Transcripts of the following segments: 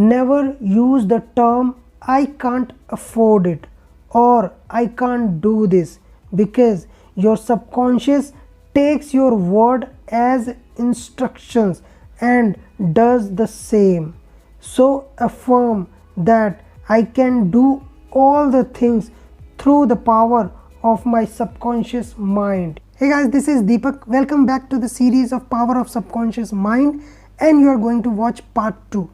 Never use the term I can't afford it or I can't do this, because your subconscious takes your word as instructions and does the same. So affirm that I can do all the things through the power of my subconscious mind. Hey guys, this is Deepak. Welcome back to the series of Power of Subconscious Mind, and you are going to watch part 2.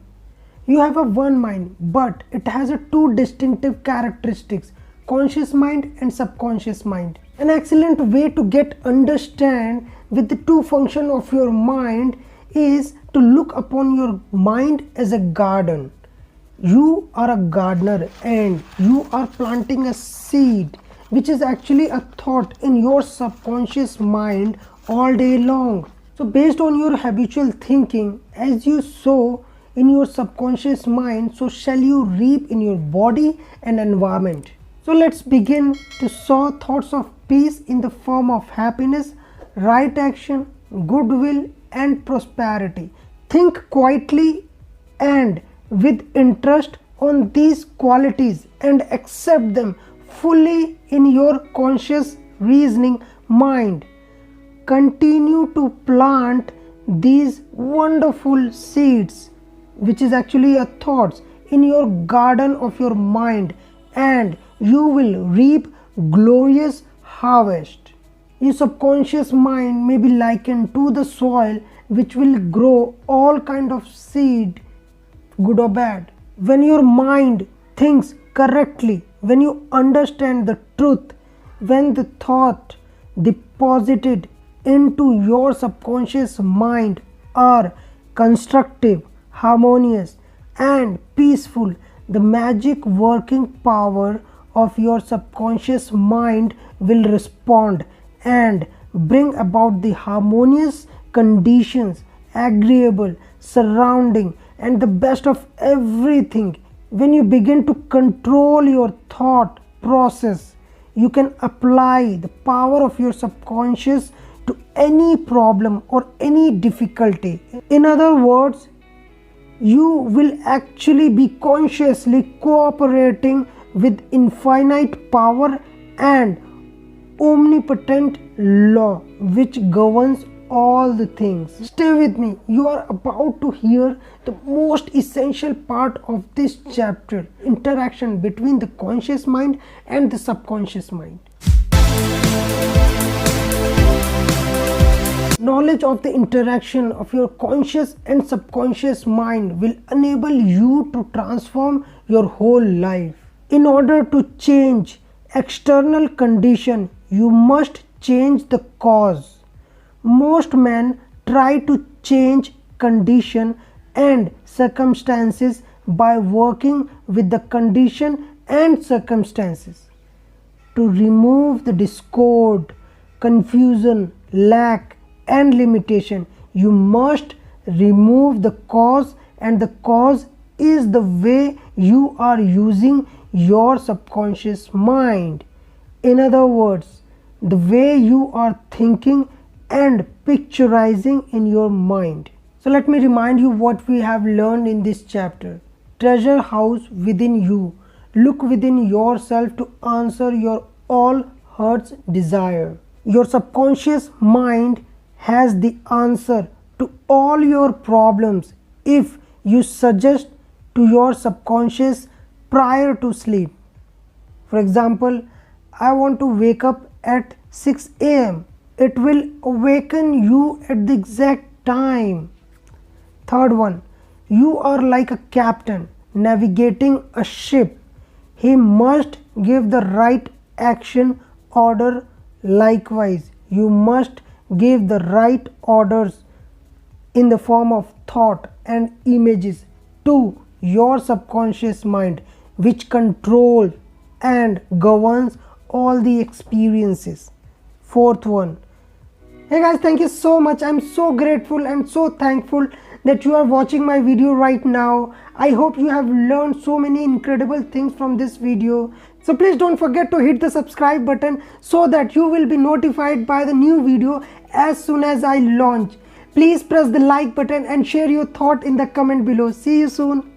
You have a one mind, but it has a two distinctive characteristics: conscious mind and subconscious mind. An excellent way to get understand with the two function of your mind is to look upon your mind as a garden. You are a gardener and you are planting a seed, which is actually a thought in your subconscious mind all day long. So based on your habitual thinking, as you sow in your subconscious mind, so shall you reap in your body and environment. So let's begin to sow thoughts of peace in the form of happiness, right action, goodwill and prosperity. Think quietly and with interest on these qualities and accept them fully in your conscious reasoning mind. Continue to plant these wonderful seeds, which is actually a thoughts, in your garden of your mind, and you will reap glorious harvest. Your subconscious mind may be likened to the soil which will grow all kind of seed, good or bad. When your mind thinks correctly, when you understand the truth, when the thought deposited into your subconscious mind are constructive, harmonious and peaceful, the magic working power of your subconscious mind will respond and bring about the harmonious conditions, agreeable surrounding and the best of everything. When you begin to control your thought process, you can apply the power of your subconscious to any problem or any difficulty. In other words, you will actually be consciously cooperating with infinite power and omnipotent law which governs all the things. Stay with me. You are about to hear the most essential part of this chapter: interaction between the conscious mind and the subconscious mind. Knowledge of the interaction of your conscious and subconscious mind will enable you to transform your whole life. In order to change external condition, you must change the cause. Most men try to change condition and circumstances by working with the condition and circumstances. To remove the discord, confusion, lack and limitation, you must remove the cause, and the cause is the way you are using your subconscious mind. In other words, the way you are thinking and picturizing in your mind. So let me remind you what we have learned in this chapter. Treasure house within you. Look within yourself to answer your all heart's desire. Your subconscious mind has the answer to all your problems if you suggest to your subconscious prior to sleep. For example, I want to wake up at 6 a.m. It will awaken you at the exact time. Third one, you are like a captain navigating a ship. He must give the right action order. Likewise, you must give the right orders in the form of thought and images to your subconscious mind, which controls and governs all the experiences. Fourth one, hey guys, thank you so much. I'm so grateful and so thankful that you are watching my video right now. I hope you have learned so many incredible things from this video. So please don't forget to hit the subscribe button so that you will be notified by the new video as soon as I launch. Please press the like button and share your thought in the comment below. See you soon.